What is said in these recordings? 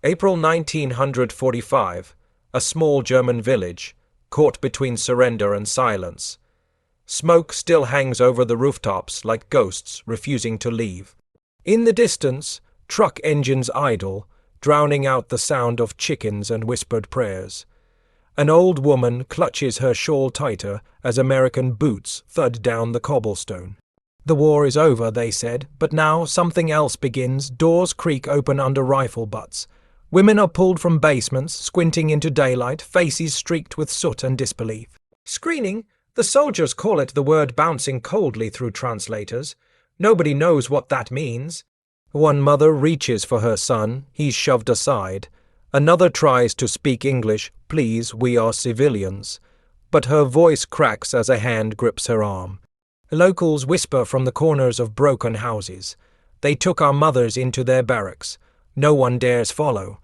April 1945, a small German village, caught between surrender and silence. Smoke still hangs over the rooftops like ghosts refusing to leave. In the distance, truck engines idle, drowning out the sound of chickens and whispered prayers. An old woman clutches her shawl tighter as American boots thud down the cobblestone. The war is over, they said, but now something else begins. Doors creak open under rifle butts. Women are pulled from basements, squinting into daylight, faces streaked with soot and disbelief. Screening? The soldiers call it, the word bouncing coldly through translators. Nobody knows what that means. One mother reaches for her son. He's shoved aside. Another tries to speak English. Please, we are civilians. But her voice cracks as a hand grips her arm. Locals whisper from the corners of broken houses. They took our mothers into their barracks. No one dares follow.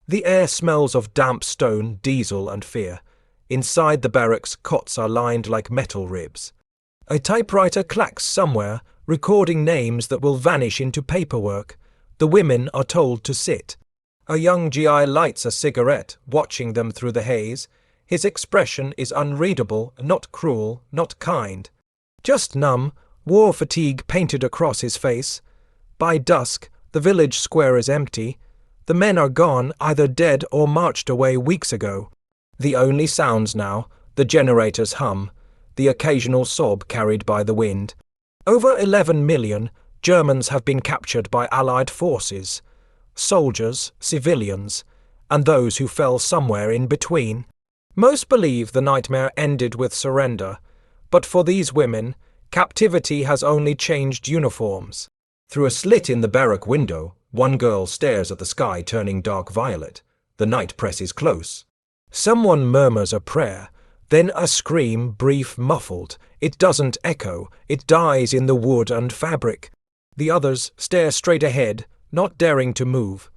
The air smells of damp stone, diesel, and fear. Inside the barracks, cots are lined like metal ribs. A typewriter clacks somewhere, recording names that will vanish into paperwork. The women are told to sit. A young GI lights a cigarette, watching them through the haze. His expression is unreadable, not cruel, not kind. Just numb, war fatigue painted across his face. By dusk, the village square is empty. The men are gone, either dead or marched away weeks ago. The only sounds now, the generator's hum, the occasional sob carried by the wind. Over 11 million Germans have been captured by Allied forces. Soldiers, civilians, and those who fell somewhere in between. Most believe the nightmare ended with surrender, but for these women, captivity has only changed uniforms. Through a slit in the barrack window, one girl stares at the sky turning dark violet. The night presses close. Someone murmurs a prayer, then a scream, brief, muffled. It doesn't echo, it dies in the wood and fabric. The others stare straight ahead, not daring to move.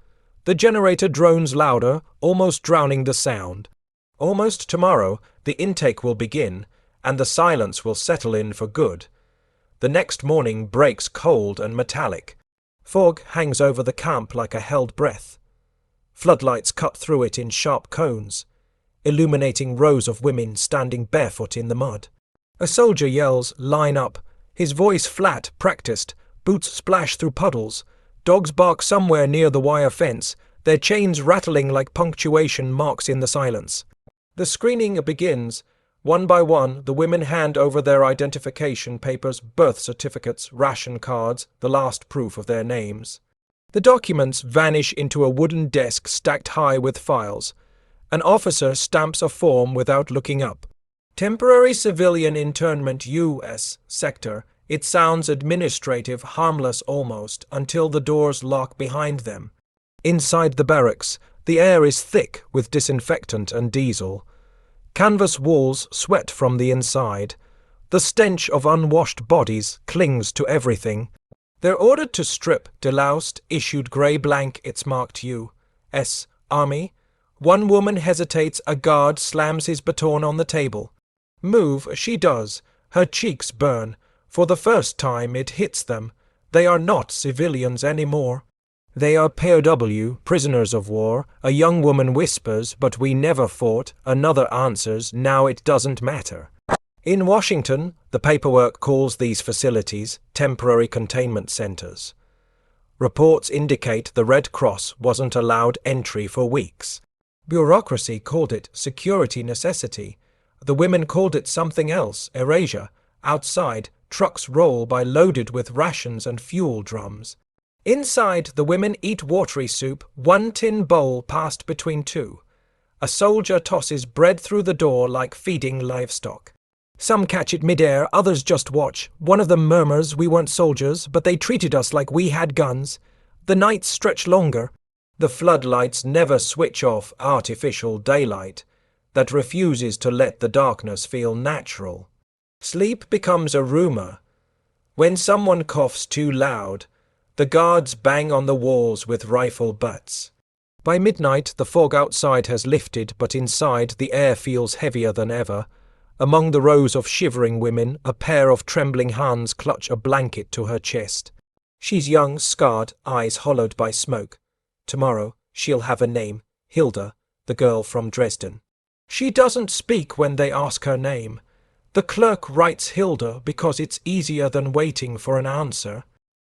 The generator drones louder, almost drowning the sound. Almost tomorrow, the intake will begin, and the silence will settle in for good. The next morning breaks cold and metallic. Fog hangs over the camp like a held breath. Floodlights cut through it in sharp cones, illuminating rows of women standing barefoot in the mud. A soldier yells, "Line up," his voice flat, practiced. Boots splash through puddles. Dogs bark somewhere near the wire fence, their chains rattling like punctuation marks in the silence. The screening begins. One by one, the women hand over their identification papers, birth certificates, ration cards, the last proof of their names. The documents vanish into a wooden desk stacked high with files. An officer stamps a form without looking up. Temporary civilian internment U.S. sector. It sounds administrative, harmless almost, until the doors lock behind them. Inside the barracks, the air is thick with disinfectant and diesel. Canvas walls sweat from the inside. The stench of unwashed bodies clings to everything. They're ordered to strip, deloused, issued grey blank, it's marked U.S. Army. One woman hesitates, a guard slams his baton on the table. Move, she does. Her cheeks burn. For the first time it hits them. They are not civilians anymore. They are POW, prisoners of war. A young woman whispers, "But we never fought." Another answers, "Now it doesn't matter." In Washington, the paperwork calls these facilities temporary containment centers. Reports indicate the Red Cross wasn't allowed entry for weeks. Bureaucracy called it security necessity. The women called it something else, erasure. Outside, trucks roll by loaded with rations and fuel drums. Inside, the women eat watery soup, one tin bowl passed between two. A soldier tosses bread through the door like feeding livestock. Some catch it midair, others just watch. One of them murmurs, "We weren't soldiers, but they treated us like we had guns." The nights stretch longer. The floodlights never switch off artificial daylight that refuses to let the darkness feel natural. Sleep becomes a rumor. When someone coughs too loud, the guards bang on the walls with rifle butts. By midnight, the fog outside has lifted, but inside the air feels heavier than ever. Among the rows of shivering women, a pair of trembling hands clutch a blanket to her chest. She's young, scarred, eyes hollowed by smoke. Tomorrow, She'll have a name, Hilda, the girl from Dresden. She doesn't speak when they ask her name. The clerk writes Hilda because it's easier than waiting for an answer.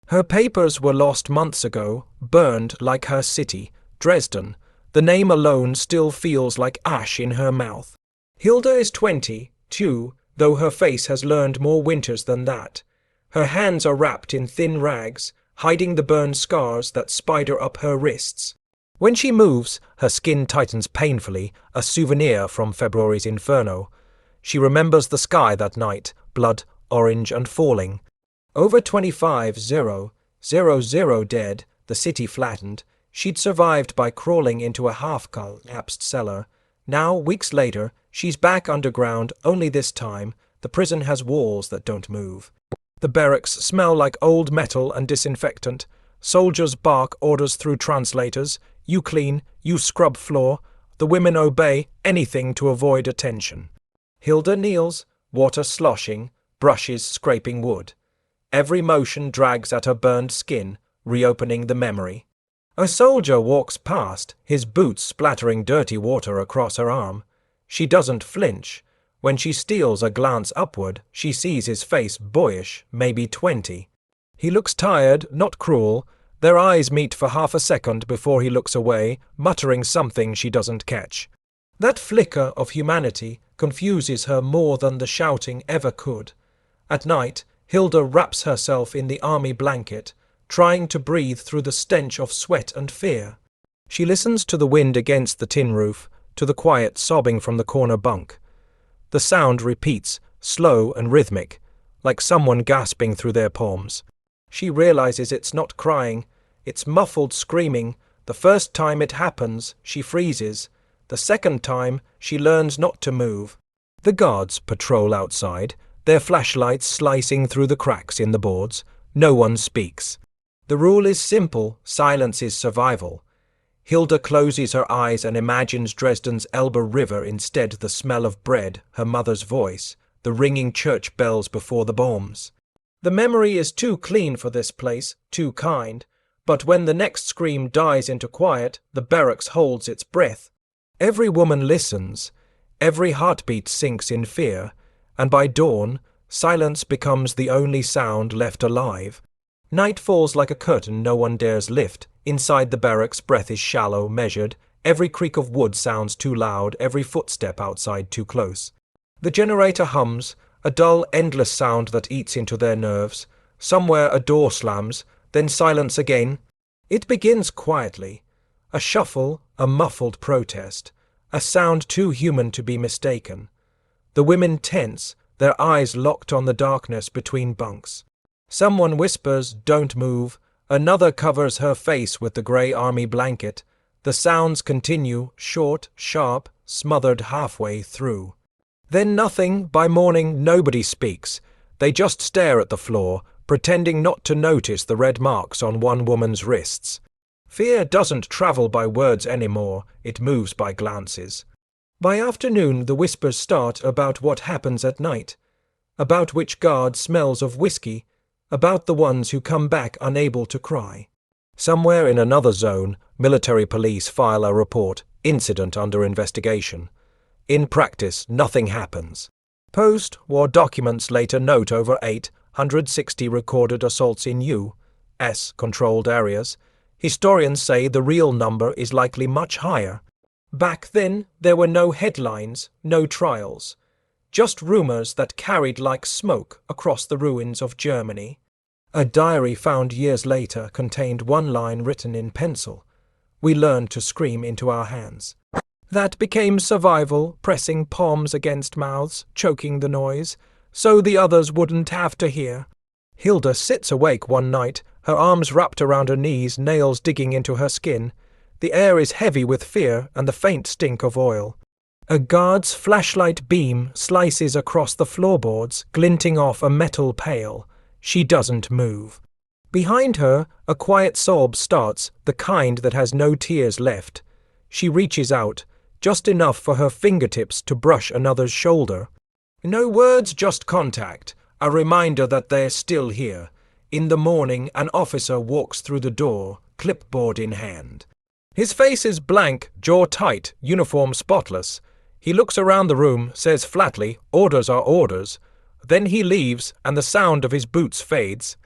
Her papers were lost months ago, burned like her city, Dresden. The name alone still feels like ash in her mouth. Hilda is 22, though her face has learned more winters than that. Her hands are wrapped in thin rags, hiding the burned scars that spider up her wrists. When she moves, her skin tightens painfully, a souvenir from February's inferno. She remembers the sky that night, blood, orange and falling. Over 25,000 dead, the city flattened. She'd survived by crawling into a half-collapsed cellar. Now, weeks later, she's back underground, only this time, the prison has walls that don't move. The barracks smell like old metal and disinfectant. Soldiers bark orders through translators. You clean, you scrub floor. The women obey, anything to avoid attention. Hilda kneels, water sloshing, brushes scraping wood. Every motion drags at her burned skin, reopening the memory. A soldier walks past, his boots splattering dirty water across her arm. She doesn't flinch. When she steals a glance upward, she sees his face boyish, maybe 20. He looks tired, not cruel. Their eyes meet for half a second before he looks away, muttering something she doesn't catch. That flicker of humanity confuses her more than the shouting ever could. At night, Hilda wraps herself in the army blanket, trying to breathe through the stench of sweat and fear. She listens to the wind against the tin roof, to the quiet sobbing from the corner bunk. The sound repeats, slow and rhythmic, like someone gasping through their palms. She realizes it's not crying, it's muffled screaming. The first time it happens, she freezes. The second time, she learns not to move. The guards patrol outside, their flashlights slicing through the cracks in the boards. No one speaks. The rule is simple, silence is survival. Hilda closes her eyes and imagines Dresden's Elbe River instead, the smell of bread, her mother's voice, the ringing church bells before the bombs. The memory is too clean for this place, too kind, but when the next scream dies into quiet, the barracks holds its breath. Every woman listens, every heartbeat sinks in fear, and by dawn, silence becomes the only sound left alive. Night falls like a curtain no one dares lift. Inside the barracks, breath is shallow, measured. Every creak of wood sounds too loud, every footstep outside too close. The generator hums, a dull, endless sound that eats into their nerves. Somewhere a door slams, then silence again. It begins quietly. A shuffle, a muffled protest, a sound too human to be mistaken. The women tense, their eyes locked on the darkness between bunks. Someone whispers, "Don't move." Another covers her face with the grey army blanket. The sounds continue, short, sharp, smothered halfway through. Then nothing. By morning, nobody speaks. They just stare at the floor, pretending not to notice the red marks on one woman's wrists. Fear doesn't travel by words anymore, it moves by glances. By afternoon, the whispers start about what happens at night, about which guard smells of whiskey, about the ones who come back unable to cry. Somewhere in another zone, military police file a report, incident under investigation. In practice, nothing happens. Post-war documents later note over 860 recorded assaults in U.S. controlled areas. Historians say the real number is likely much higher. Back then, there were no headlines, no trials. Just rumors that carried like smoke across the ruins of Germany. A diary found years later contained one line written in pencil. We learned to scream into our hands. That became survival, pressing palms against mouths, choking the noise, so the others wouldn't have to hear. Hilda sits awake one night, her arms wrapped around her knees, nails digging into her skin. The air is heavy with fear and the faint stink of oil. A guard's flashlight beam slices across the floorboards, glinting off a metal pail. She doesn't move. Behind her, a quiet sob starts, the kind that has no tears left. She reaches out, just enough for her fingertips to brush another's shoulder. No words, just contact, a reminder that they're still here. In the morning, an officer walks through the door, clipboard in hand. His face is blank, jaw tight, uniform spotless. He looks around the room, says flatly, "Orders are orders." Then he leaves, and the sound of his boots fades.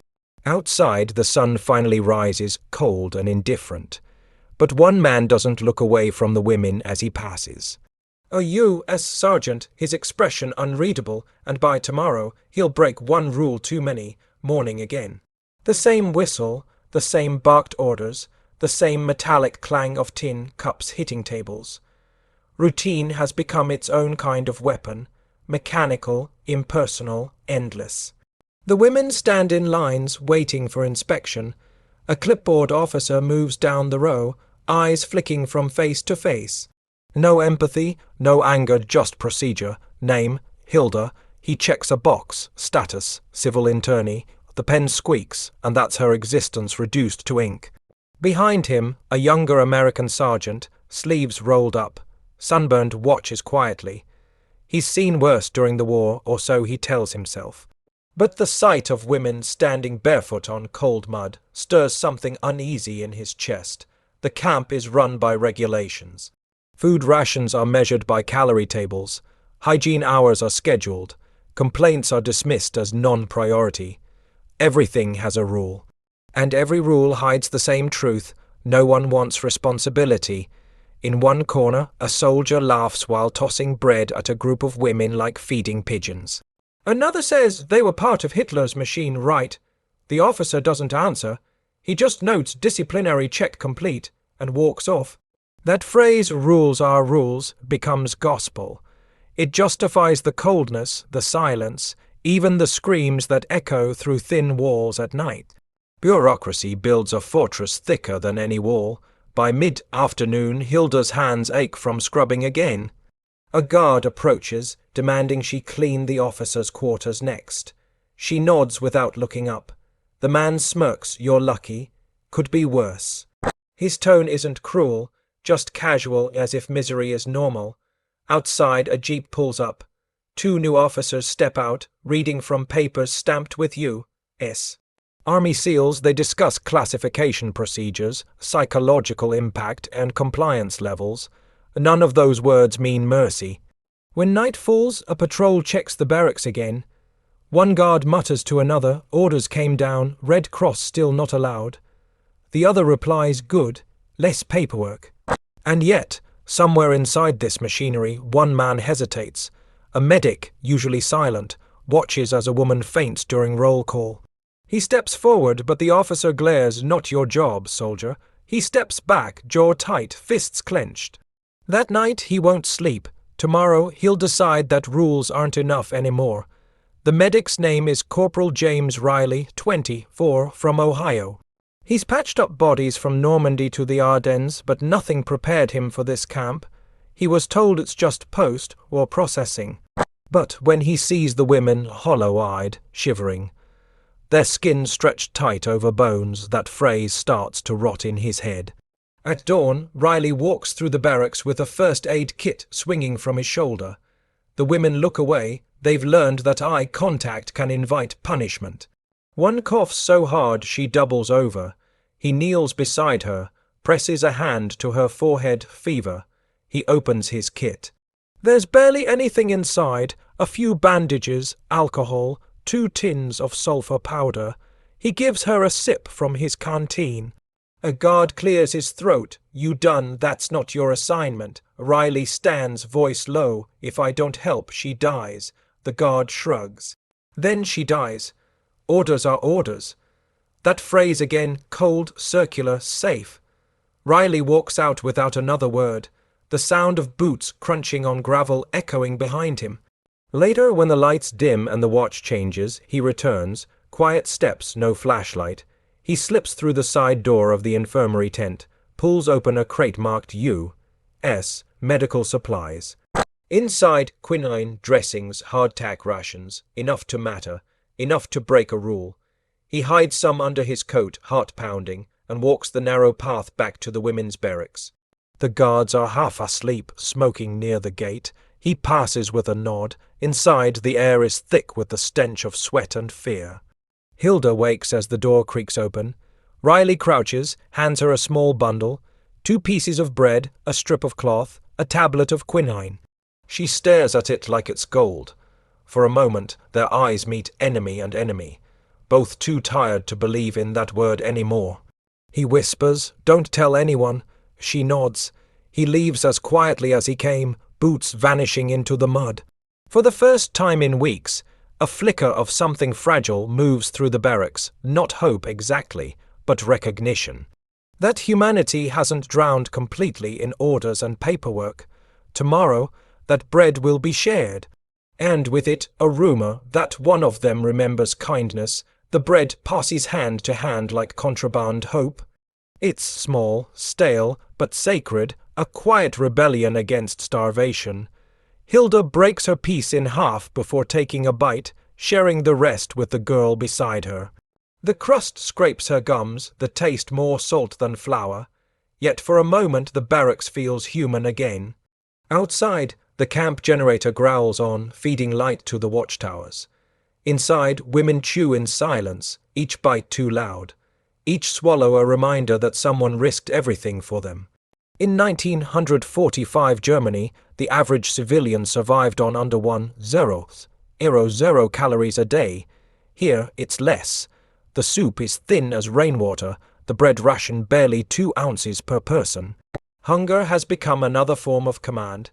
Outside, the sun finally rises, cold and indifferent. But one man doesn't look away from the women as he passes. A U.S. Sergeant, his expression unreadable, and by tomorrow he'll break one rule too many, morning again. The same whistle, the same barked orders, the same metallic clang of tin cups hitting tables. Routine has become its own kind of weapon, mechanical, impersonal, endless. The women stand in lines, waiting for inspection. A clipboard officer moves down the row, eyes flicking from face to face. No empathy, no anger, just procedure. Name, Hilda. He checks a box. Status, civil internee. The pen squeaks, and that's her existence reduced to ink. Behind him, a younger American sergeant, sleeves rolled up. Sunburned, watches quietly. He's seen worse during the war, or so he tells himself. But the sight of women standing barefoot on cold mud stirs something uneasy in his chest. The camp is run by regulations. Food rations are measured by calorie tables. Hygiene hours are scheduled. Complaints are dismissed as non-priority. Everything has a rule. And every rule hides the same truth. No one wants responsibility. In one corner, a soldier laughs while tossing bread at a group of women like feeding pigeons. Another says they were part of Hitler's machine, right? The officer doesn't answer. He just notes disciplinary check complete and walks off. That phrase, "rules are rules," becomes gospel. It justifies the coldness, the silence, even the screams that echo through thin walls at night. Bureaucracy builds a fortress thicker than any wall. By mid-afternoon, Hilda's hands ache from scrubbing again. A guard approaches, demanding she clean the officer's quarters next. She nods without looking up. The man smirks, "You're lucky. Could be worse." His tone isn't cruel, just casual, as if misery is normal. Outside, a jeep pulls up. 2 new officers step out, reading from papers stamped with U.S. Army SEALs. They discuss classification procedures, psychological impact, and compliance levels. None of those words mean mercy. When night falls, a patrol checks the barracks again. One guard mutters to another, "Orders came down, Red Cross still not allowed." The other replies, "Good, less paperwork." And yet, somewhere inside this machinery, one man hesitates. A medic, usually silent, watches as a woman faints during roll call. He steps forward, but the officer glares, "Not your job, soldier." He steps back, jaw tight, fists clenched. That night he won't sleep. Tomorrow he'll decide that rules aren't enough anymore. The medic's name is Corporal James Riley, 24, from Ohio. He's patched up bodies from Normandy to the Ardennes, but nothing prepared him for this camp. He was told it's just post or processing. But when he sees the women, hollow-eyed, shivering, their skin stretched tight over bones, that phrase starts to rot in his head. At dawn, Riley walks through the barracks with a first aid kit swinging from his shoulder. The women look away. They've learned that eye contact can invite punishment. One coughs so hard she doubles over. He kneels beside her, presses a hand to her forehead. Fever. He opens his kit. There's barely anything inside, a few bandages, alcohol, 2 tins of sulfur powder. He gives her a sip from his canteen. A guard clears his throat. "You done, that's not your assignment." Riley stands, voice low. "If I don't help, she dies." The guard shrugs. Then she dies. Orders are orders. That phrase again, cold, circular, safe. Riley walks out without another word, the sound of boots crunching on gravel echoing behind him. Later, when the lights dim and the watch changes, he returns, quiet steps, no flashlight. He slips through the side door of the infirmary tent, pulls open a crate marked U.S. Medical Supplies. Inside, quinine, dressings, hardtack rations, enough to matter, enough to break a rule. He hides some under his coat, heart pounding, and walks the narrow path back to the women's barracks. The guards are half asleep, smoking near the gate. He passes with a nod. Inside, the air is thick with the stench of sweat and fear. Hilda wakes as the door creaks open. Riley crouches, hands her a small bundle. 2 pieces of bread, a strip of cloth, a tablet of quinine. She stares at it like it's gold. For a moment, their eyes meet enemy and enemy, both too tired to believe in that word anymore. He whispers, "Don't tell anyone." She nods. He leaves as quietly as he came, boots vanishing into the mud. For the first time in weeks, a flicker of something fragile moves through the barracks, not hope exactly, but recognition. That humanity hasn't drowned completely in orders and paperwork. Tomorrow, that bread will be shared. And with it, a rumor that one of them remembers kindness. The bread passes hand to hand like contraband hope. It's small, stale, but sacred, a quiet rebellion against starvation. Hilda breaks her piece in half before taking a bite, sharing the rest with the girl beside her. The crust scrapes her gums, the taste more salt than flour. Yet for a moment the barracks feels human again. Outside, the camp generator growls on, feeding light to the watchtowers. Inside, women chew in silence, each bite too loud. Each swallow a reminder that someone risked everything for them. In 1945 Germany, the average civilian survived on under 10 calories a day. Here, it's less. The soup is thin as rainwater, the bread ration barely 2 ounces per person. Hunger has become another form of command.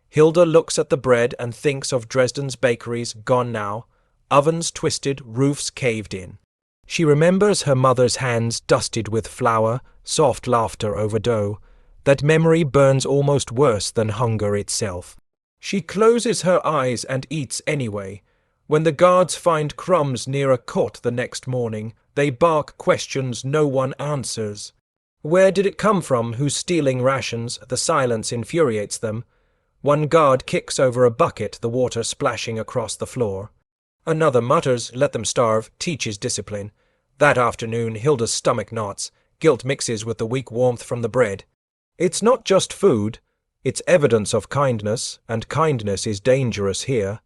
Hilda looks at the bread and thinks of Dresden's bakeries gone now, ovens twisted, roofs caved in. She remembers her mother's hands dusted with flour, soft laughter over dough. That memory burns almost worse than hunger itself. She closes her eyes and eats anyway. When the guards find crumbs near a cot the next morning, they bark questions no one answers. Where did it come from? Who's stealing rations? The silence infuriates them. One guard kicks over a bucket, the water splashing across the floor. Another mutters, "Let them starve," teaches discipline. That afternoon, Hilda's stomach knots. Guilt mixes with the weak warmth from the bread. It's not just food, it's evidence of kindness, and kindness is dangerous here.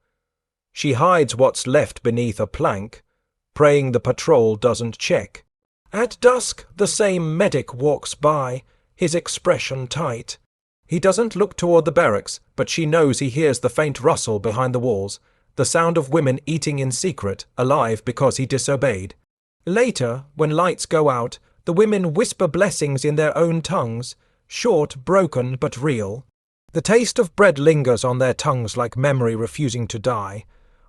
She hides what's left beneath a plank, praying the patrol doesn't check. At dusk, the same medic walks by, his expression tight. He doesn't look toward the barracks, but she knows he hears the faint rustle behind the walls, the sound of women eating in secret, alive because he disobeyed. Later, when lights go out, the women whisper blessings in their own tongues, short, broken, but real. The taste of bread lingers on their tongues like memory refusing to die.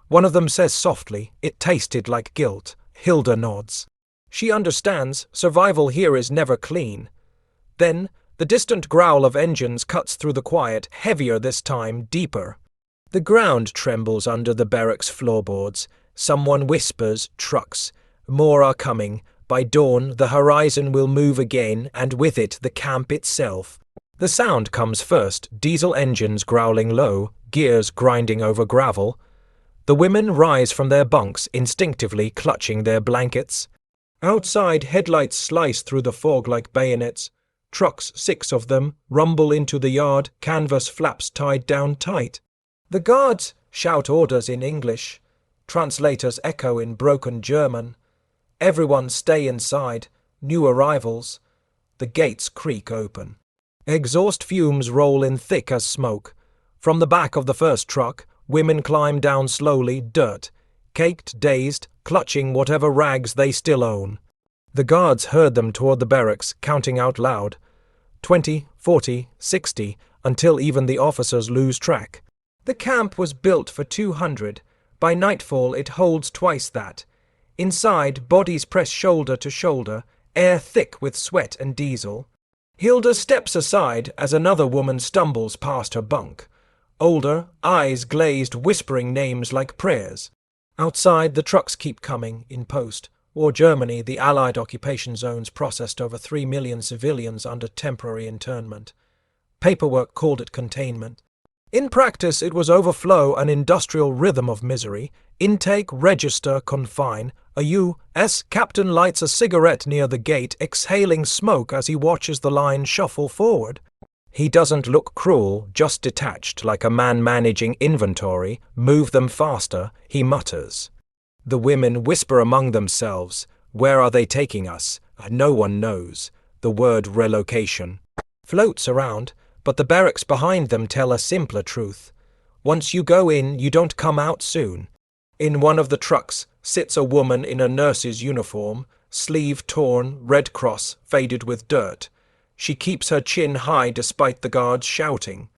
One of them says softly, "It tasted like guilt." Hilda nods. She understands, survival here is never clean. Then, the distant growl of engines cuts through the quiet, heavier this time, deeper. The ground trembles under the barracks floorboards. Someone whispers, "Trucks. More are coming. By dawn, the horizon will move again, and with it the camp itself." The sound comes first, diesel engines growling low, gears grinding over gravel. The women rise from their bunks, instinctively clutching their blankets. Outside, headlights slice through the fog like bayonets. Trucks, 6 of them, rumble into the yard, canvas flaps tied down tight. The guards shout orders in English. Translators echo in broken German. Everyone stay inside. New arrivals. The gates creak open. Exhaust fumes roll in thick as smoke. From the back of the first truck, women climb down slowly, dirt, caked, dazed, clutching whatever rags they still own. The guards herd them toward the barracks, counting out loud. 20, 40, 60, until even the officers lose track. The camp was built for 200. By nightfall it holds twice that. Inside, bodies press shoulder to shoulder, air thick with sweat and diesel. Hilda steps aside as another woman stumbles past her bunk. Older, eyes glazed, whispering names like prayers. Outside, the trucks keep coming, in post. War Germany, the Allied occupation zones processed over 3 million civilians under temporary internment. Paperwork called it containment. In practice, it was overflow, an industrial rhythm of misery. Intake, register, confine. A U.S. captain lights a cigarette near the gate, exhaling smoke as he watches the line shuffle forward. He doesn't look cruel, just detached, like a man managing inventory. Move them faster, he mutters. The women whisper among themselves. Where are they taking us? No one knows. The word relocation. floats around, but the barracks behind them tell a simpler truth. Once you go in, you don't come out soon. In one of the trucks sits a woman in a nurse's uniform, sleeve torn, red cross, faded with dirt. She keeps her chin high despite the guards shouting.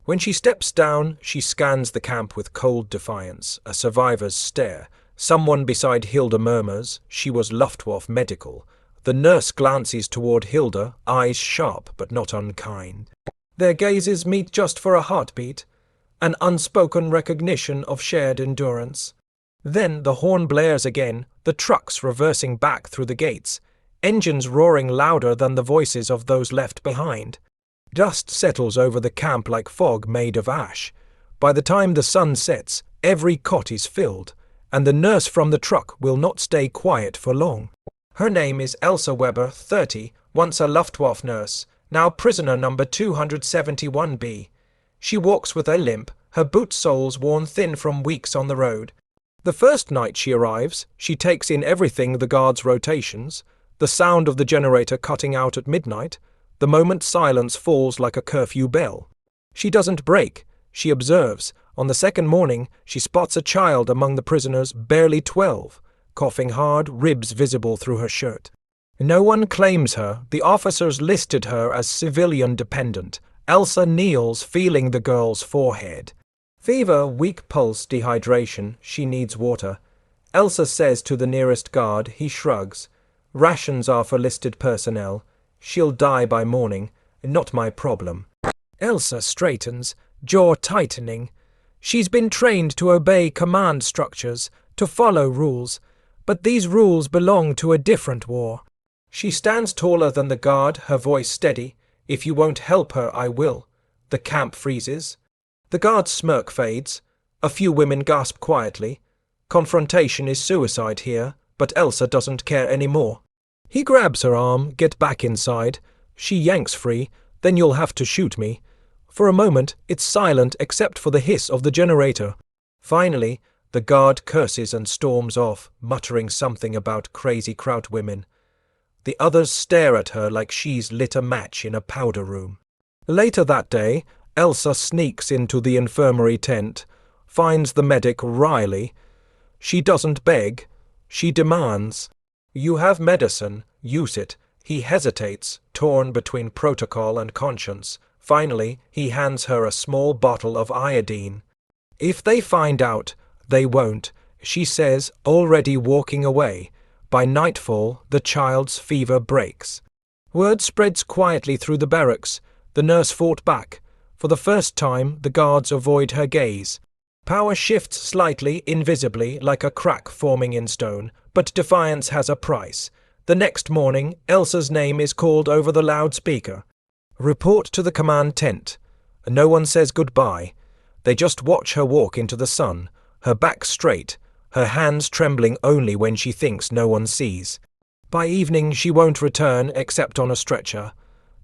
When she steps down, she scans the camp with cold defiance, a survivor's stare. Someone beside Hilda murmurs, she was Luftwaffe medical. The nurse glances toward Hilda, eyes sharp but not unkind. Their gazes meet just for a heartbeat, an unspoken recognition of shared endurance. Then the horn blares again, the trucks reversing back through the gates, engines roaring louder than the voices of those left behind. Dust settles over the camp like fog made of ash. By the time the sun sets, every cot is filled, and the nurse from the truck will not stay quiet for long. Her name is Elsa Weber, 30, once a Luftwaffe nurse, now prisoner number 271B. She walks with a limp, her boot soles worn thin from weeks on the road. The first night she arrives, she takes in everything: the guards' rotations, the sound of the generator cutting out at midnight, the moment silence falls like a curfew bell. She doesn't break, she observes. On the second morning, she spots a child among the prisoners, barely 12, coughing hard, ribs visible through her shirt. No one claims her. The officers listed her as civilian dependent. Elsa kneels, feeling the girl's forehead. Fever, weak pulse, dehydration. She needs water. Elsa says to the nearest guard. He shrugs. Rations are for listed personnel. She'll die by morning. Not my problem. Elsa straightens, jaw tightening. She's been trained to obey command structures, to follow rules, but these rules belong to a different war. She stands taller than the guard, her voice steady. If you won't help her, I will. The camp freezes. The guard's smirk fades. A few women gasp quietly. Confrontation is suicide here, but Elsa doesn't care anymore. He grabs her arm. Get back inside. She yanks free. Then you'll have to shoot me. For a moment, it's silent except for the hiss of the generator. Finally, the guard curses and storms off, muttering something about crazy kraut women. The others stare at her like she's lit a match in a powder room. Later that day, Elsa sneaks into the infirmary tent, finds the medic Riley. She doesn't beg, she demands. You have medicine, use it. He hesitates, torn between protocol and conscience. Finally, he hands her a small bottle of iodine. If they find out, they won't, she says, already walking away. By nightfall, the child's fever breaks. Word spreads quietly through the barracks. The nurse fought back. For the first time, the guards avoid her gaze. Power shifts slightly, invisibly, like a crack forming in stone, but defiance has a price. The next morning, Elsa's name is called over the loudspeaker. Report to the command tent. No one says goodbye. They just watch her walk into the sun, her back straight, her hands trembling only when she thinks no one sees. By evening she won't return except on a stretcher.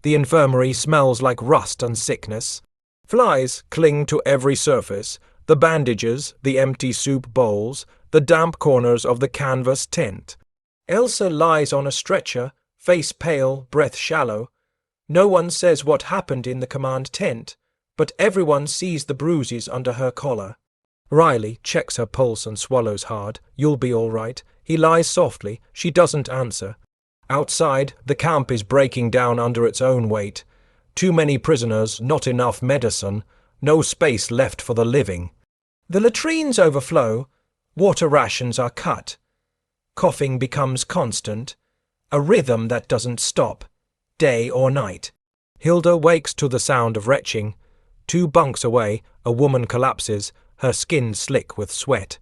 The infirmary smells like rust and sickness. Flies cling to every surface, the bandages, the empty soup bowls, the damp corners of the canvas tent. Elsa lies on a stretcher, face pale, breath shallow. No one says what happened in the command tent, but everyone sees the bruises under her collar. Riley checks her pulse and swallows hard. You'll be all right. He lies softly. She doesn't answer. Outside, the camp is breaking down under its own weight. Too many prisoners, not enough medicine, no space left for the living. The latrines overflow. Water rations are cut. Coughing becomes constant, a rhythm that doesn't stop, day or night. Hilda wakes to the sound of retching. 2 bunks away, a woman collapses, her skin slick with sweat.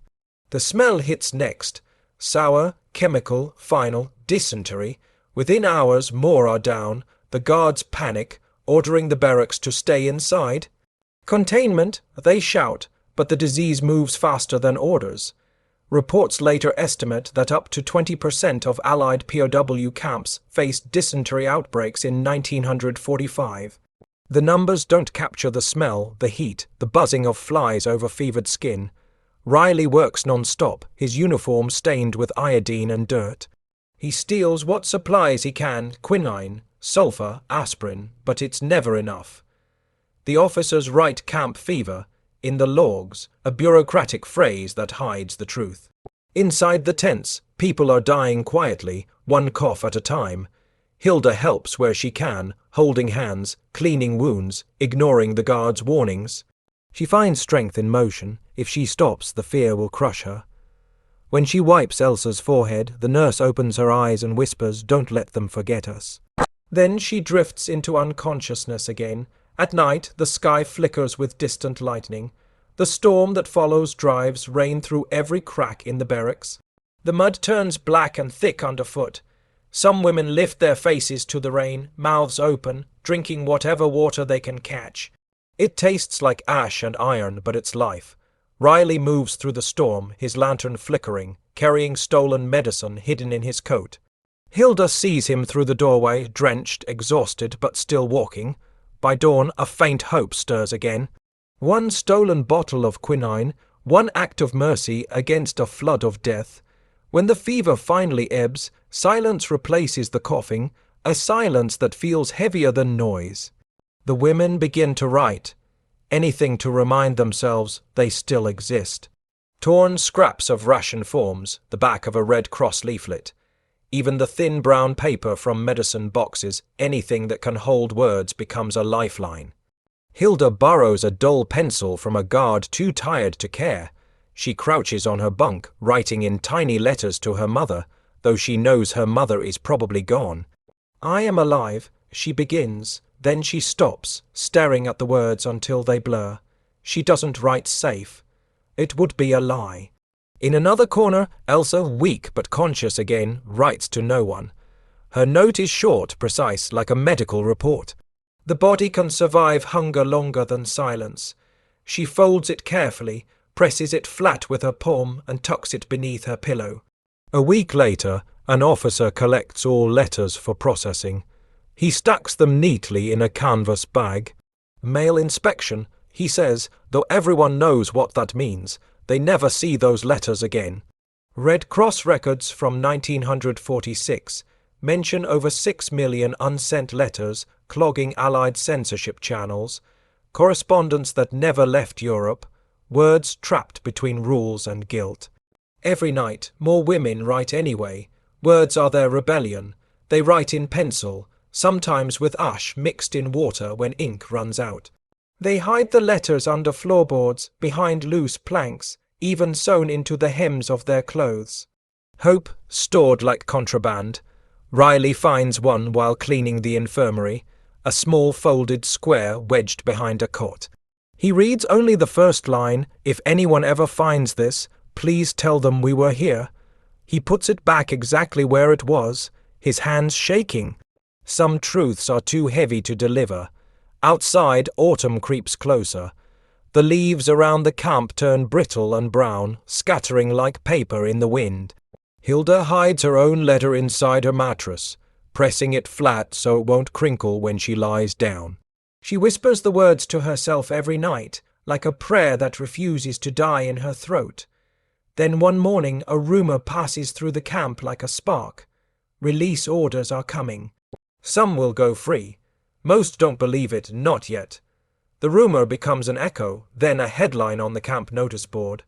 The smell hits next. Sour, chemical, final, dysentery. Within hours, more are down. The guards panic, ordering the barracks to stay inside. Containment, they shout, but the disease moves faster than orders. Reports later estimate that up to 20% of Allied POW camps faced dysentery outbreaks in 1945. The numbers don't capture the smell, the heat, the buzzing of flies over fevered skin. Riley works non-stop, his uniform stained with iodine and dirt. He steals what supplies he can: quinine, sulfur, aspirin, but it's never enough. The officers write camp fever in the logs, a bureaucratic phrase that hides the truth. Inside the tents, people are dying quietly, one cough at a time. Hilda helps where she can, holding hands, cleaning wounds, ignoring the guards' warnings. She finds strength in motion. If she stops, the fear will crush her. When she wipes Elsa's forehead, the nurse opens her eyes and whispers, "Don't let them forget us." Then she drifts into unconsciousness again. At night, the sky flickers with distant lightning. The storm that follows drives rain through every crack in the barracks. The mud turns black and thick underfoot. Some women lift their faces to the rain, mouths open, drinking whatever water they can catch. It tastes like ash and iron, but it's life. Riley moves through the storm, his lantern flickering, carrying stolen medicine hidden in his coat. Hilda sees him through the doorway, drenched, exhausted, but still walking. By dawn, a faint hope stirs again. One stolen bottle of quinine, one act of mercy against a flood of death. When the fever finally ebbs, silence replaces the coughing, a silence that feels heavier than noise. The women begin to write, anything to remind themselves they still exist. Torn scraps of ration forms, the back of a Red Cross leaflet. Even the thin brown paper from medicine boxes, anything that can hold words becomes a lifeline. Hilda borrows a dull pencil from a guard too tired to care. She crouches on her bunk, writing in tiny letters to her mother, though she knows her mother is probably gone. "I am alive," she begins, then she stops, staring at the words until they blur. She doesn't write safe. It would be a lie. In another corner, Elsa, weak but conscious again, writes to no one. Her note is short, precise, like a medical report. The body can survive hunger longer than silence. She folds it carefully, presses it flat with her palm, and tucks it beneath her pillow. A week later, an officer collects all letters for processing. He stacks them neatly in a canvas bag. "Mail inspection," he says, though everyone knows what that means. They never see those letters again. Red Cross records from 1946 mention over 6 million unsent letters clogging Allied censorship channels, correspondence that never left Europe, words trapped between rules and guilt. Every night, more women write anyway. Words are their rebellion. They write in pencil, sometimes with ash mixed in water when ink runs out. They hide the letters under floorboards, behind loose planks, even sewn into the hems of their clothes. Hope stored like contraband. Riley finds one while cleaning the infirmary, a small folded square wedged behind a cot. He reads only the first line, "If anyone ever finds this, please tell them we were here." He puts it back exactly where it was, his hands shaking. Some truths are too heavy to deliver. Outside, autumn creeps closer. The leaves around the camp turn brittle and brown, scattering like paper in the wind. Hilda hides her own letter inside her mattress, pressing it flat so it won't crinkle when she lies down. She whispers the words to herself every night, like a prayer that refuses to die in her throat. Then one morning a rumor passes through the camp like a spark. Release orders are coming. Some will go free. Most don't believe it, not yet. The rumor becomes an echo, then a headline on the camp notice board.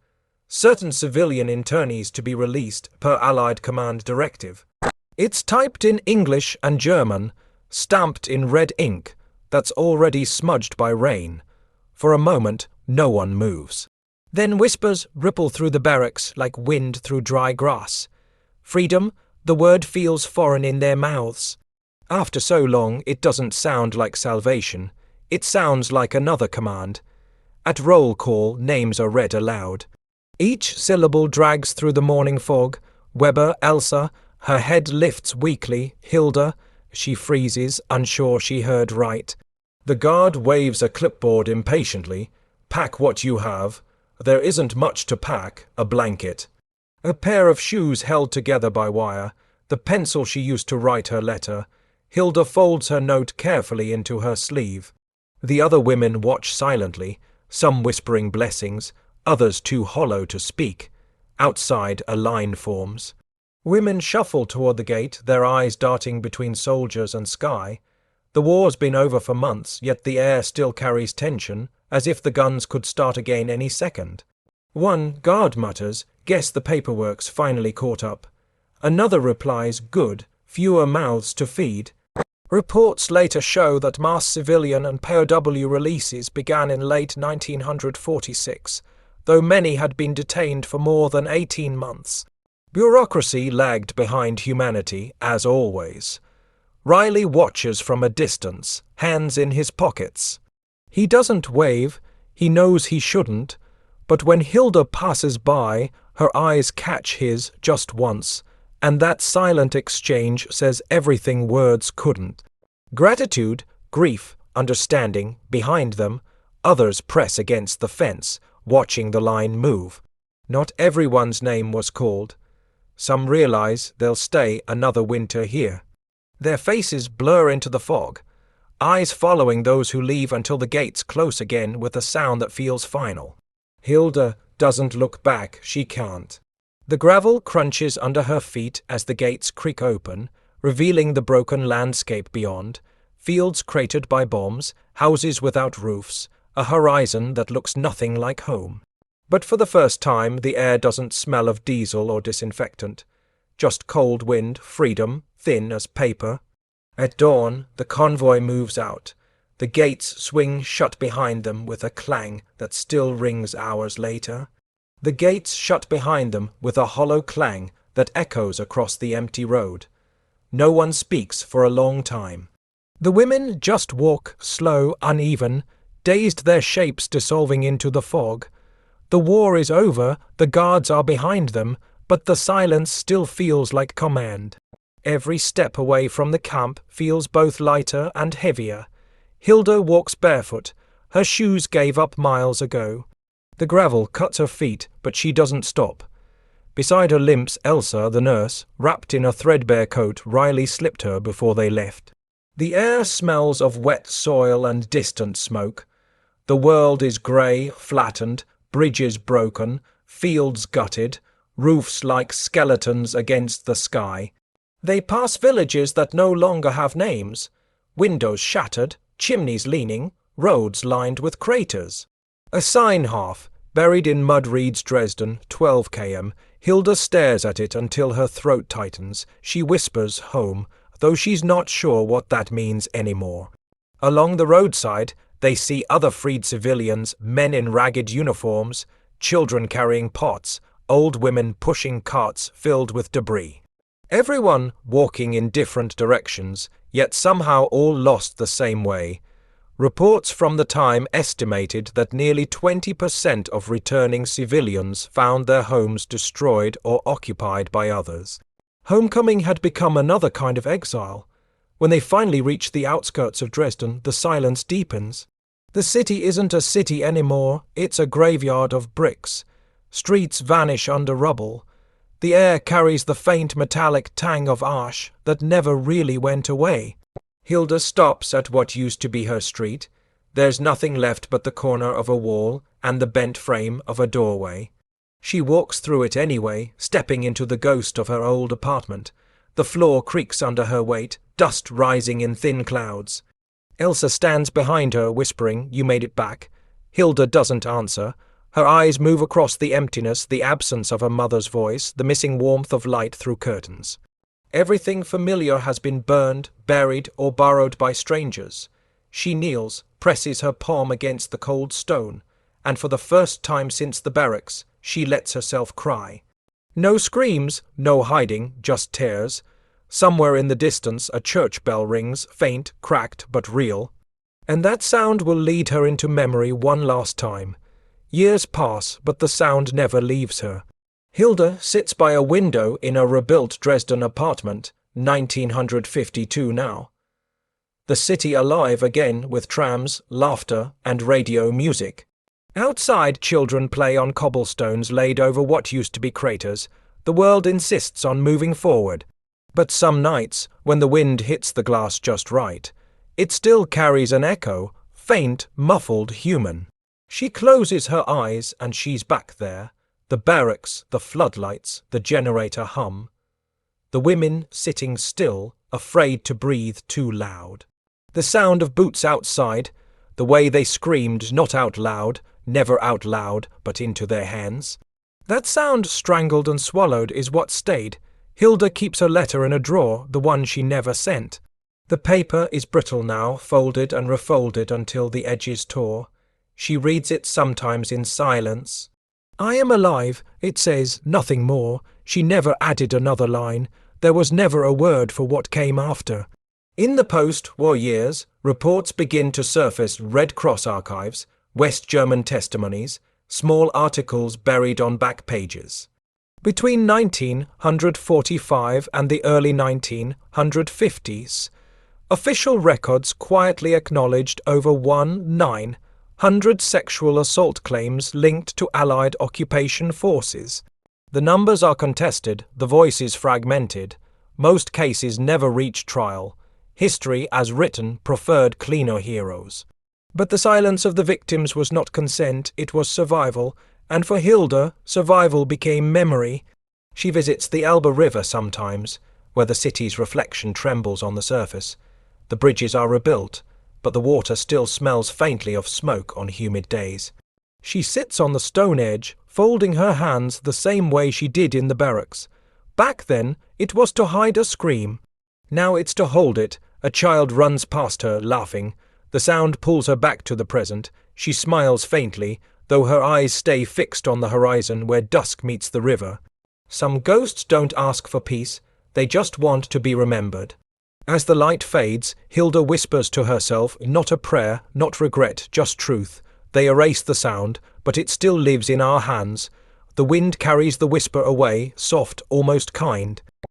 Certain civilian internees to be released per Allied command directive. It's typed in English and German, stamped in red ink that's already smudged by rain. For a moment, no one moves. Then whispers ripple through the barracks like wind through dry grass. Freedom, the word feels foreign in their mouths. After so long, it doesn't sound like salvation. It sounds like another command. At roll call, names are read aloud. Each syllable drags through the morning fog. Weber, Elsa, her head lifts weakly. Hilda, she freezes, unsure she heard right. The guard waves a clipboard impatiently. "Pack what you have." There isn't much to pack, a blanket. A pair of shoes held together by wire, the pencil she used to write her letter. Hilda folds her note carefully into her sleeve. The other women watch silently, some whispering blessings, others too hollow to speak. Outside, a line forms. Women shuffle toward the gate, their eyes darting between soldiers and sky. The war's been over for months, yet the air still carries tension, as if the guns could start again any second. One guard mutters, "Guess the paperwork's finally caught up." Another replies, "Good, fewer mouths to feed." Reports later show that mass civilian and POW releases began in late 1946, though many had been detained for more than 18 months. Bureaucracy lagged behind humanity, as always. Riley watches from a distance, hands in his pockets. He doesn't wave, he knows he shouldn't, but when Hilda passes by, her eyes catch his just once, and that silent exchange says everything words couldn't. Gratitude, grief, understanding, behind them, others press against the fence, watching the line move. Not everyone's name was called. Some realize they'll stay another winter here. Their faces blur into the fog, eyes following those who leave until the gates close again with a sound that feels final. Hilda doesn't look back, she can't. The gravel crunches under her feet as the gates creak open, revealing the broken landscape beyond, fields cratered by bombs, houses without roofs, a horizon that looks nothing like home. But for the first time, the air doesn't smell of diesel or disinfectant. Just cold wind, freedom, thin as paper. At dawn, the convoy moves out. The gates swing shut behind them with a clang that still rings hours later. The gates shut behind them with a hollow clang that echoes across the empty road. No one speaks for a long time. The women just walk, slow, uneven, dazed, their shapes dissolving into the fog. The war is over, the guards are behind them, but the silence still feels like command. Every step away from the camp feels both lighter and heavier. Hilda walks barefoot. Her shoes gave up miles ago. The gravel cuts her feet, but she doesn't stop. Beside her limps Elsa, the nurse, wrapped in a threadbare coat Riley slipped her before they left. The air smells of wet soil and distant smoke. The world is grey, flattened, bridges broken, fields gutted, roofs like skeletons against the sky. They pass villages that no longer have names, windows shattered, chimneys leaning, roads lined with craters. A sign half, buried in mud reads Dresden, 12 km. Hilda stares at it until her throat tightens. She whispers home, though she's not sure what that means anymore. Along the roadside, they see other freed civilians, men in ragged uniforms, children carrying pots, old women pushing carts filled with debris. Everyone walking in different directions, yet somehow all lost the same way. Reports from the time estimated that nearly 20% of returning civilians found their homes destroyed or occupied by others. Homecoming had become another kind of exile. When they finally reach the outskirts of Dresden, the silence deepens. The city isn't a city anymore, it's a graveyard of bricks. Streets vanish under rubble. The air carries the faint metallic tang of ash that never really went away. Hilda stops at what used to be her street. There's nothing left but the corner of a wall and the bent frame of a doorway. She walks through it anyway, stepping into the ghost of her old apartment. The floor creaks under her weight, dust rising in thin clouds. Elsa stands behind her, whispering, "You made it back." Hilda doesn't answer. Her eyes move across the emptiness, the absence of her mother's voice, the missing warmth of light through curtains. Everything familiar has been burned, buried, or borrowed by strangers. She kneels, presses her palm against the cold stone, and for the first time since the barracks, she lets herself cry. No screams, no hiding, just tears. Somewhere in the distance a church bell rings, faint, cracked, but real. And that sound will lead her into memory one last time. Years pass, but the sound never leaves her. Hilda sits by a window in a rebuilt Dresden apartment, 1952 now. The city alive again with trams, laughter, and radio music. Outside, children play on cobblestones laid over what used to be craters. The world insists on moving forward. But some nights, when the wind hits the glass just right, it still carries an echo, faint, muffled, human. She closes her eyes and she's back there. The barracks, the floodlights, the generator hum. the women sitting still, afraid to breathe too loud. The sound of boots outside, the way they screamed, not out loud, never out loud, but into their hands. That sound, strangled and swallowed, is what stayed. Hilda keeps her letter in a drawer, the one she never sent. The paper is brittle now, folded and refolded until the edges tore. She reads it sometimes in silence. I am alive, it says, nothing more. She never added another line. There was never a word for what came after. In the post-war years, reports begin to surface: Red Cross archives, West German testimonies, small articles buried on back pages. Between 1945 and the early 1950s, official records quietly acknowledged over 1,900 sexual assault claims linked to Allied occupation forces. The numbers are contested, the voices fragmented. Most cases never reach trial. History, as written, preferred cleaner heroes. But the silence of the victims was not consent, it was survival, and for Hilda, survival became memory. She visits the Elbe River sometimes, where the city's reflection trembles on the surface. The bridges are rebuilt, but the water still smells faintly of smoke on humid days. She sits on the stone edge, folding her hands the same way she did in the barracks. Back then, it was to hide a scream. Now it's to hold it. A child runs past her, laughing. The sound pulls her back to the present. She smiles faintly, though her eyes stay fixed on the horizon where dusk meets the river. Some ghosts don't ask for peace, they just want to be remembered. As the light fades, Hilda whispers to herself, not a prayer, not regret, just truth. They erase the sound, but it still lives in our hands. The wind carries the whisper away, soft, almost kind.